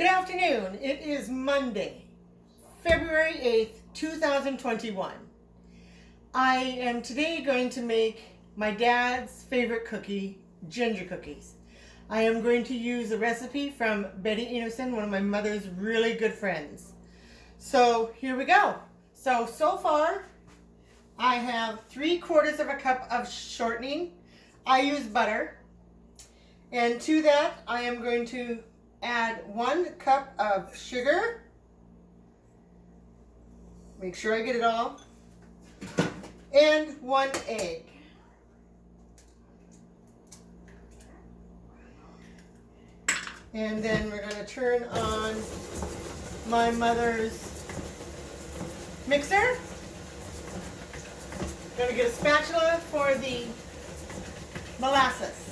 Good afternoon. It is Monday, February 8th, 2021. I am today going to make my dad's favorite cookie, ginger cookies. I am going to use a recipe from Betty Anderson, one of my mother's really good friends. So here we go. So far I have 3/4 of a cup of shortening. I use butter. And to that I am going to add 1 cup of sugar. Make sure I get it all. And 1 egg. And then we're going to turn on my mother's mixer. Going to get a spatula for the molasses.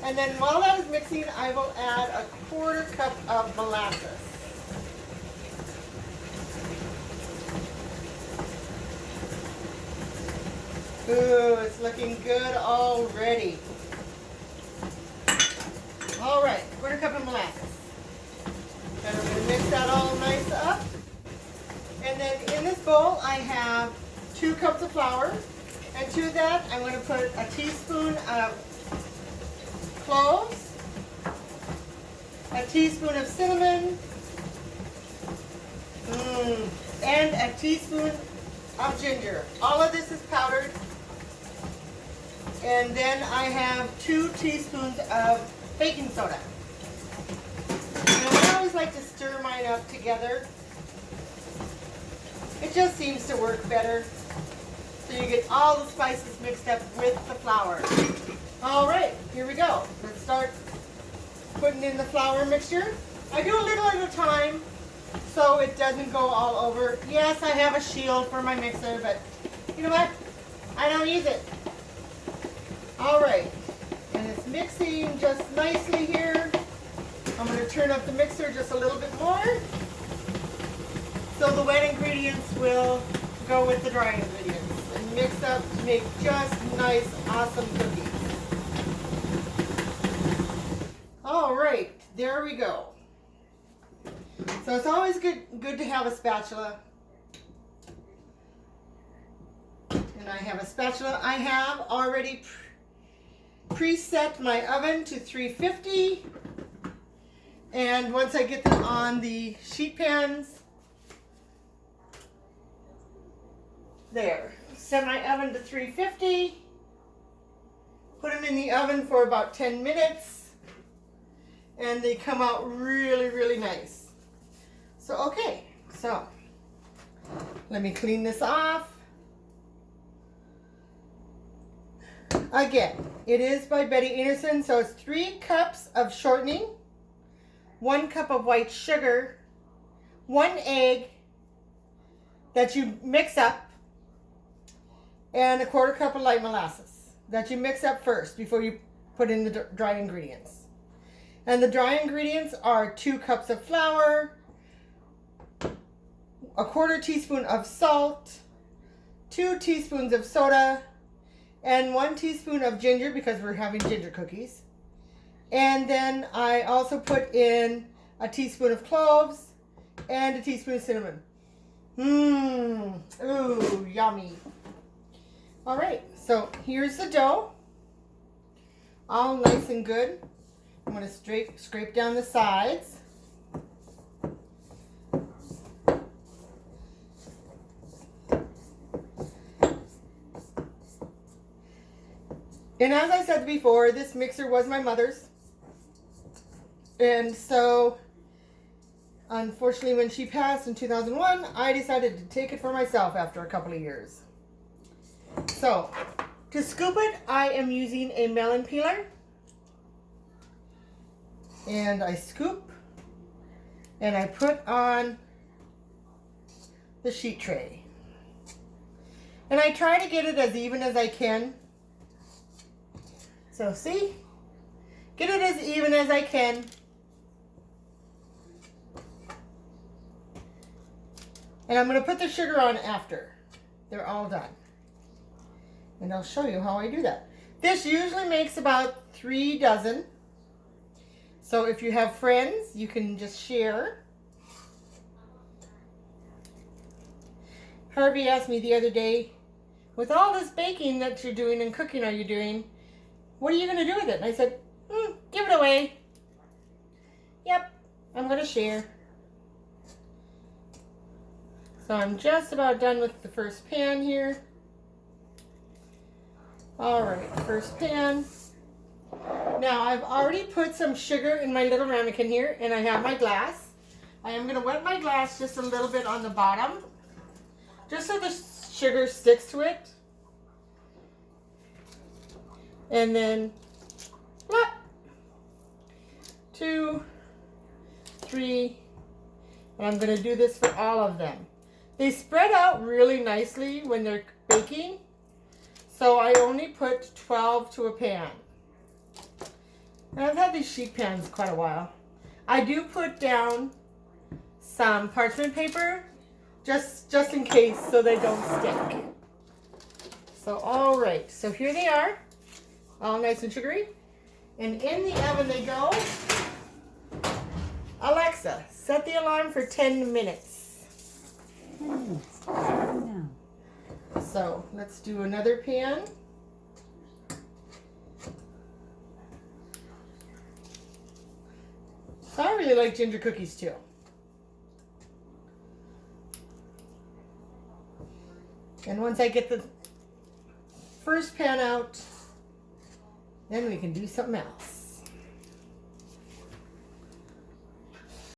And then while that is mixing, I will add a 1/4 cup of molasses. Ooh, it's looking good already. All right, 1/4 cup of molasses. And I'm going to mix that all nice up. And then in this bowl, I have 2 cups of flour. And to that, I'm going to put a teaspoon of cloves, a teaspoon of cinnamon, and a teaspoon of ginger. All of this is powdered. And then I have 2 teaspoons of baking soda. And I always like to stir mine up together. It just seems to work better. So you get all the spices mixed up with the flour. All right, here we go. Let's start putting in the flour mixture. I do a little at a time so it doesn't go all over. Yes, I have a shield for my mixer, but you know what? I don't use it. All right, and it's mixing just nicely here. I'm going to turn up the mixer just a little bit more so the wet ingredients will go with the dry ingredients and mix up to make just nice, awesome cookies. All right, there we go. So it's always good to have a spatula. And I have a spatula. I have already preset my oven to 350. And once I get them on the sheet pans, there. Set my oven to 350. Put them in the oven for about 10 minutes. And they come out really, really nice. So, okay. So, let me clean this off. Again, it is by Betty Anderson. So, it's 3 cups of shortening, 1 cup of white sugar, 1 egg that you mix up, and a 1/4 cup of light molasses that you mix up first before you put in the dry ingredients. And the dry ingredients are 2 cups of flour, a 1/4 teaspoon of salt, 2 teaspoons of soda, and 1 teaspoon of ginger because we're having ginger cookies. And then I also put in a teaspoon of cloves and a teaspoon of cinnamon. Ooh, yummy. All right, so here's the dough, all nice and good. I'm going to scrape down the sides. And as I said before, this mixer was my mother's. And so, unfortunately, when she passed in 2001, I decided to take it for myself after a couple of years. So, to scoop it, I am using a melon peeler. And I scoop and I put on the sheet tray. And I try to get it as even as I can. So see? Get it as even as I can. And I'm going to put the sugar on after they're all done. And I'll show you how I do that. This usually makes about 3 dozen. So if you have friends, you can just share. Harvey asked me the other day, with all this baking that you're doing and cooking you're doing, what are you going to do with it? And I said, give it away. Yep, I'm going to share. So I'm just about done with the first pan here. All right, first pan. Now I've already put some sugar in my little ramekin here, and I have my glass. I am going to wet my glass just a little bit on the bottom, just so the sugar sticks to it. And then, plop, 2, 3, and I'm going to do this for all of them. They spread out really nicely when they're baking, so I only put 12 to a pan. And I've had these sheet pans quite a while. I do put down some parchment paper just in case so they don't stick. So all right, so here they are, all nice and sugary. And in the oven they go. Alexa, set the alarm for 10 minutes. 10 minutes. No. So let's do another pan. So I really like ginger cookies too. And once I get the first pan out, then we can do something else.